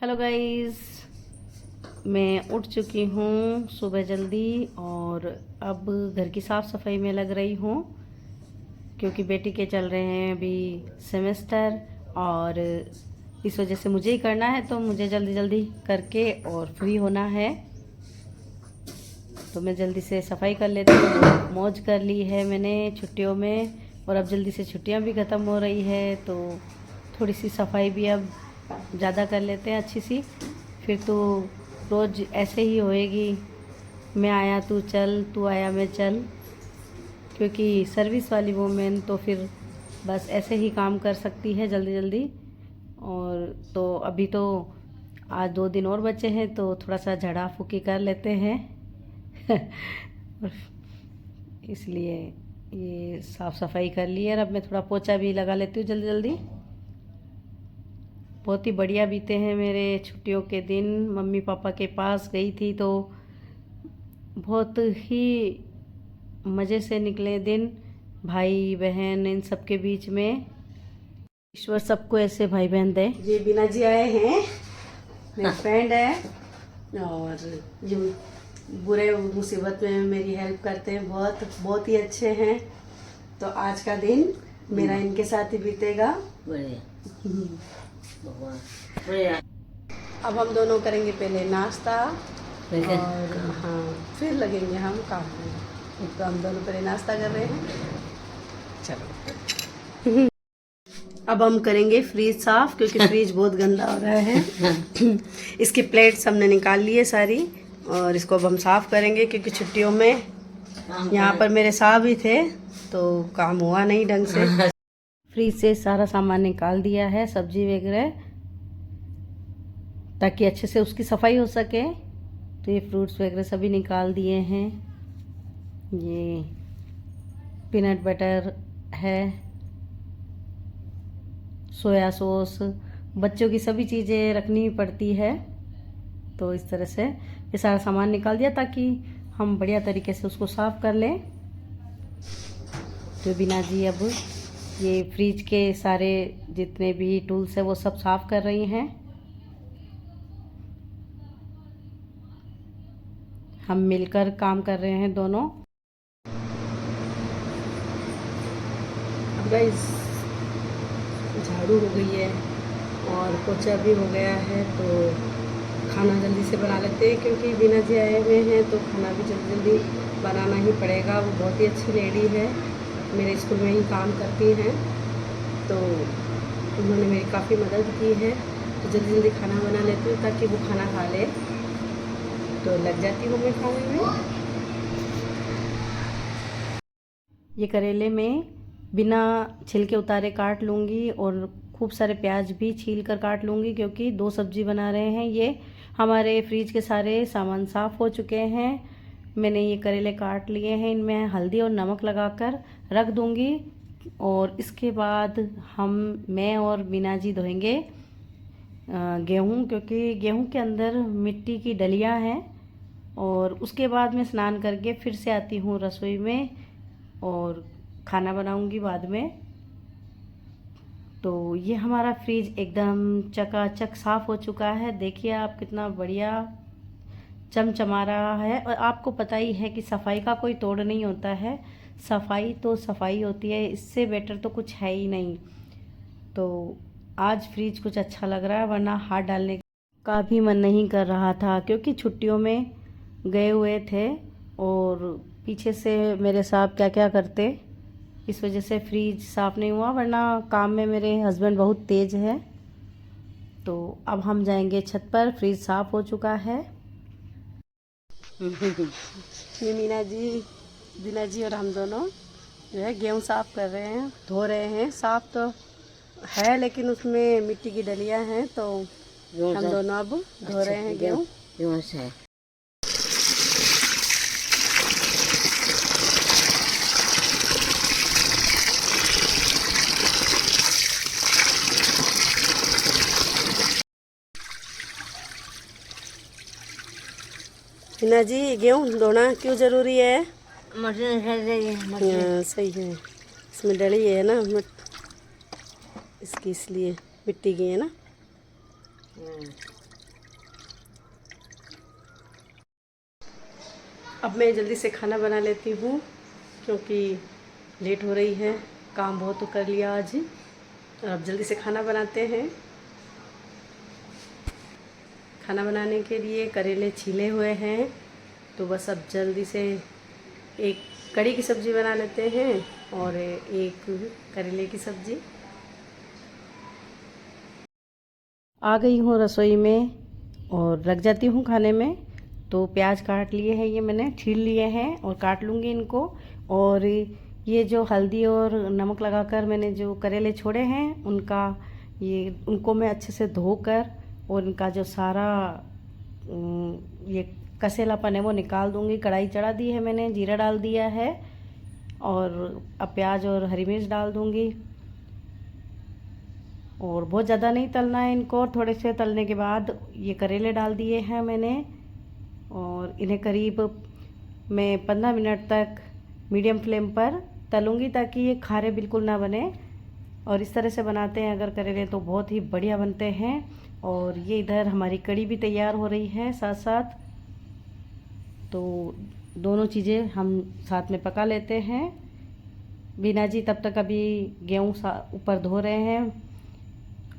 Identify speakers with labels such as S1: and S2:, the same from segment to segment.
S1: Hello guys, मैं उठ चुकी हूँ सुबह जल्दी और अब घर की साफ़ सफाई में लग रही हूँ क्योंकि बेटी के चल रहे हैं अभी सेमेस्टर और इस वजह से मुझे ही करना है, तो मुझे जल्दी जल्दी करके और फ्री होना है। तो मैं जल्दी से सफाई कर लेती हूँ। मौज कर ली है मैंने छुट्टियों में और अब जल्दी से छुट्टियाँ भी ख़त्म हो रही है, तो थोड़ी सी सफाई भी अब ज़्यादा कर लेते हैं अच्छी सी। फिर तो रोज़ ऐसे ही होएगी, मैं आया तू चल, तू आया मैं चल, क्योंकि सर्विस वाली वूमेन तो फिर बस ऐसे ही काम कर सकती है जल्दी जल्दी। और तो अभी तो आज 2 दिन और बचे हैं, तो थोड़ा सा झड़ा फूकी कर लेते हैं इसलिए ये साफ़ सफाई कर ली है और अब मैं थोड़ा पोछा भी लगा लेती हूँ जल्दी जल्दी। बहुत ही बढ़िया बीते हैं मेरे छुट्टियों के दिन। मम्मी पापा के पास गई थी तो बहुत ही मज़े से निकले दिन, भाई बहन इन सब के बीच में। ईश्वर सबको ऐसे भाई बहन दे। ये बीना जी आए हैं, मेरे फ्रेंड है और ये बुरे मुसीबत में मेरी हेल्प करते हैं, बहुत बहुत ही अच्छे हैं। तो आज का दिन मेरा इनके साथ ही बीतेगा। अब हम दोनों करेंगे पहले नाश्ता और हाँ फिर लगेंगे हम काम में। तो हम दोनों पहले नाश्ता कर रहे हैं, चलो। अब हम करेंगे फ्रीज साफ क्योंकि फ्रीज बहुत गंदा हो रहा है। इसकी प्लेट्स हमने निकाल ली है सारी और इसको अब हम साफ करेंगे क्योंकि छुट्टियों में यहाँ पर मेरे साहब ही थे तो काम हुआ नहीं ढंग से। फ्रीज से सारा सामान निकाल दिया है, सब्जी वगैरह, ताकि अच्छे से उसकी सफाई हो सके। तो ये फ्रूट्स वगैरह सभी निकाल दिए हैं। ये पीनट बटर है, सोया सॉस, बच्चों की सभी चीज़ें रखनी पड़ती है। तो इस तरह से ये सारा सामान निकाल दिया ताकि हम बढ़िया तरीके से उसको साफ़ कर लें। तो बीना जी अब ये फ्रिज के सारे जितने भी टूल्स हैं वो सब साफ़ कर रही हैं। हम मिलकर काम कर रहे हैं दोनों। अब गाइस झाड़ू हो गई है और पोछा भी हो गया है, तो खाना जल्दी से बना लेते हैं क्योंकि बीना जी आए हुए हैं तो खाना भी जल्दी जल्दी बनाना ही पड़ेगा। वो बहुत ही अच्छी लेडी है, मेरे स्कूल में ही काम करती हैं, तो उन्होंने मेरी काफ़ी मदद की है। तो जल्दी जल्दी खाना बना लेती हूँ ताकि वो खाना खा ले, तो लग जाती हूँ मैं खाने में। ये करेले में बिना छिलके उतारे काट लूँगी और खूब सारे प्याज भी छील कर काट लूँगी क्योंकि 2 सब्जी बना रहे हैं। ये हमारे फ्रिज के सारे सामान साफ़ हो चुके हैं। मैंने ये करेले काट लिए हैं, इनमें हल्दी और नमक लगाकर रख दूँगी और इसके बाद मैं और बीना जी धोएंगे गेहूँ, क्योंकि गेहूँ के अंदर मिट्टी की डलियाँ हैं। और उसके बाद मैं स्नान करके फिर से आती हूँ रसोई में और खाना बनाऊंगी बाद में। तो ये हमारा फ्रिज एकदम चकाचक साफ़ हो चुका है। देखिए आप, कितना बढ़िया चमचमा रहा है। और आपको पता ही है कि सफाई का कोई तोड़ नहीं होता है, सफाई तो सफाई होती है, इससे बेटर तो कुछ है ही नहीं। तो आज फ्रिज कुछ अच्छा लग रहा है, वरना हाथ डालने का भी मन नहीं कर रहा था क्योंकि छुट्टियों में गए हुए थे और पीछे से मेरे साहब क्या क्या करते, इस वजह से फ्रिज साफ़ नहीं हुआ, वरना काम में मेरे हस्बैंड बहुत तेज़ है। तो अब हम जाएंगे छत पर, फ्रिज साफ़ हो चुका है। ये बीना जी और हम दोनों जो है गेहूँ साफ़ कर रहे हैं, धो रहे हैं। साफ़ तो है लेकिन उसमें मिट्टी की डलियाँ हैं, तो हम दोनों अब धो रहे हैं गेहूँ। बीना जी गेहूँ धोना क्यों ज़रूरी है? हाँ सही है, इसमें डली है ना इसकी, इसलिए मिट्टी की है ना। अब मैं जल्दी से खाना बना लेती हूँ क्योंकि लेट हो रही है, काम बहुत तो कर लिया आज ही। अब जल्दी से खाना बनाते हैं। खाना बनाने के लिए करेले छीले हुए हैं, तो बस अब जल्दी से एक कड़ी की सब्ज़ी बना लेते हैं और एक करेले की सब्ज़ी। आ गई हूँ रसोई में और रख जाती हूँ खाने में। तो प्याज काट लिए हैं, ये मैंने छील लिए हैं और काट लूँगी इनको। और ये जो हल्दी और नमक लगाकर मैंने जो करेले छोड़े हैं उनको मैं अच्छे से धोकर और इनका जो सारा ये कसेलापन है वो निकाल दूँगी। कढ़ाई चढ़ा दी है मैंने, जीरा डाल दिया है और अब प्याज और हरी मिर्च डाल दूँगी। और बहुत ज़्यादा नहीं तलना है इनको, थोड़े से तलने के बाद ये करेले डाल दिए हैं मैंने और इन्हें करीब मैं 15 मिनट तक मीडियम फ्लेम पर तलूँगी ताकि ये खारे बिल्कुल ना बने। और इस तरह से बनाते हैं अगर करेले तो बहुत ही बढ़िया बनते हैं। और ये इधर हमारी कड़ी भी तैयार हो रही है साथ साथ, तो दोनों चीज़ें हम साथ में पका लेते हैं। बीना जी तब तक अभी गेहूँ ऊपर धो रहे हैं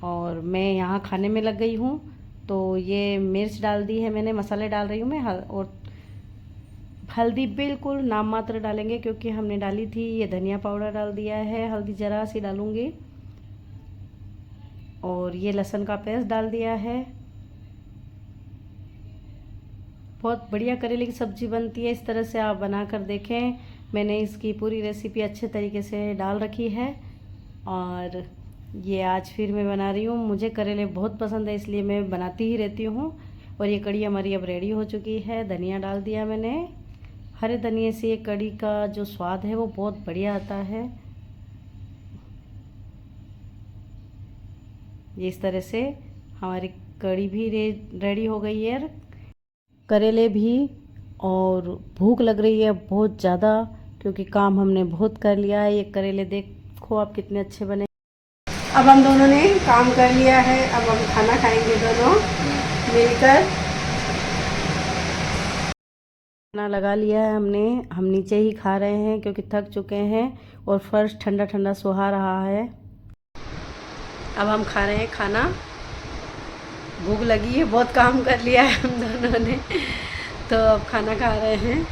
S1: और मैं यहाँ खाने में लग गई हूँ। तो ये मिर्च डाल दी है मैंने, मसाले डाल रही हूँ मैं और हल्दी बिल्कुल नाम मात्र डालेंगे क्योंकि हमने डाली थी। ये धनिया पाउडर डाल दिया है, हल्दी ज़रा सी डालूँगी। और ये लहसुन का पेस्ट डाल दिया है। बहुत बढ़िया करेले की सब्ज़ी बनती है, इस तरह से आप बना कर देखें। मैंने इसकी पूरी रेसिपी अच्छे तरीके से डाल रखी है और ये आज फिर मैं बना रही हूँ। मुझे करेले बहुत पसंद है इसलिए मैं बनाती ही रहती हूँ। और ये कड़ी हमारी अब रेडी हो चुकी है। धनिया डाल दिया मैंने, हरे धनिए से ये कड़ी का जो स्वाद है वो बहुत बढ़िया आता है। ये इस तरह से हमारी कड़ी भी रेडी हो गई है, करेले भी। और भूख लग रही है बहुत ज़्यादा क्योंकि काम हमने बहुत कर लिया है। ये करेले देखो आप कितने अच्छे बने। अब हम दोनों ने काम कर लिया है, अब हम खाना खाएंगे दोनों मिलकर। खाना लगा लिया है हमने, हम नीचे ही खा रहे हैं क्योंकि थक चुके हैं और फर्श ठंडा ठंडा सुहा रहा है। अब हम खा रहे हैं खाना, भूख लगी है, बहुत काम कर लिया है हम दोनों ने, तो अब खाना खा रहे हैं।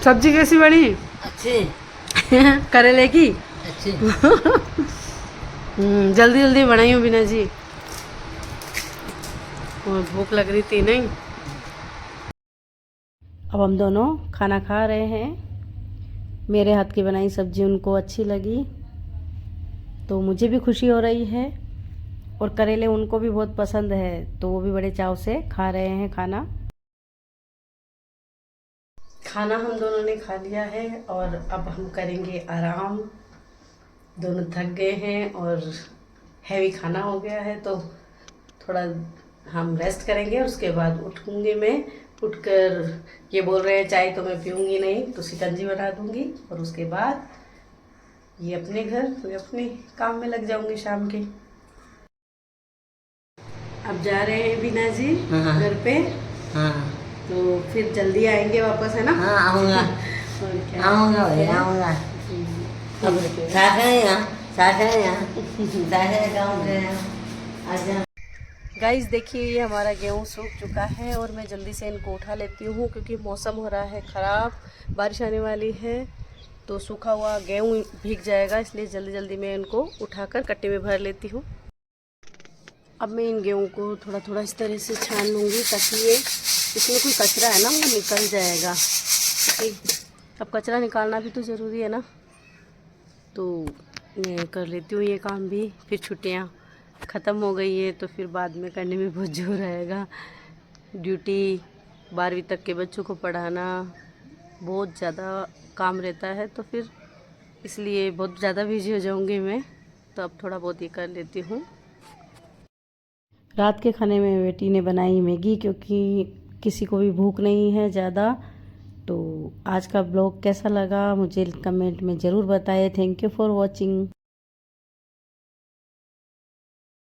S1: सब्जी कैसी बनी?
S2: अच्छी।
S1: करेले की
S2: अच्छी।
S1: जल्दी जल्दी बनाई हूँ बीना जी, और भूख लग रही थी नहीं। अब हम दोनों खाना खा रहे हैं। मेरे हाथ की बनाई सब्जी उनको अच्छी लगी तो मुझे भी खुशी हो रही है और करेले उनको भी बहुत पसंद है तो वो भी बड़े चाव से खा रहे हैं खाना। खाना हम दोनों ने खा लिया है और अब हम करेंगे आराम। दोनों थक गए हैं और हैवी खाना हो गया है तो थोड़ा हम रेस्ट करेंगे और उसके बाद उठूँगी मैं। उठकर ये बोल रहे हैं चाय तो मैं पीऊँगी नहीं तो शिकंजी बना दूँगी और उसके बाद ये अपने घर, मैं अपने काम में लग जाऊँगी शाम के। अब जा रहे हैं बीना जी घर पे।
S2: हाँ
S1: तो फिर जल्दी आएंगे वापस, है ना?
S2: हाँ आऊँगा।
S1: और क्या?
S2: आऊँगा भाई आऊँगा। अब साथ है यहाँ, साथ है यहाँ, साथ है काम करें। अच्छा
S1: गाइस देखिए ये हमारा गेहूँ सूख चुका है और मैं जल्दी से इनको उठा लेती हूँ क्योंकि मौसम हो रहा है ख़राब, बारिश आने वाली है तो सूखा हुआ गेहूँ भीग जाएगा, इसलिए जल्दी जल्दी मैं इनको उठाकर कट्टे में भर लेती हूँ। अब मैं इन गेहूँ को थोड़ा थोड़ा इस तरह से छान लूँगी ताकि ये इसमें कोई कचरा है ना वो निकल जाएगा। अब कचरा निकालना भी तो ज़रूरी है ना, तो मैं कर लेती हूँ ये काम भी। फिर छुट्टियाँ ख़त्म हो गई है तो फिर बाद में करने में बहुत जोर आएगा। ड्यूटी 12वीं तक के बच्चों को पढ़ाना, बहुत ज़्यादा काम रहता है तो फिर इसलिए बहुत ज़्यादा बिजी हो जाऊँगी मैं, तो अब थोड़ा बहुत ही कर लेती हूँ। रात के खाने में बेटी ने बनाई मैगी क्योंकि किसी को भी भूख नहीं है ज़्यादा। तो आज का ब्लॉग कैसा लगा मुझे कमेंट में ज़रूर बताएं। Thank you for watching.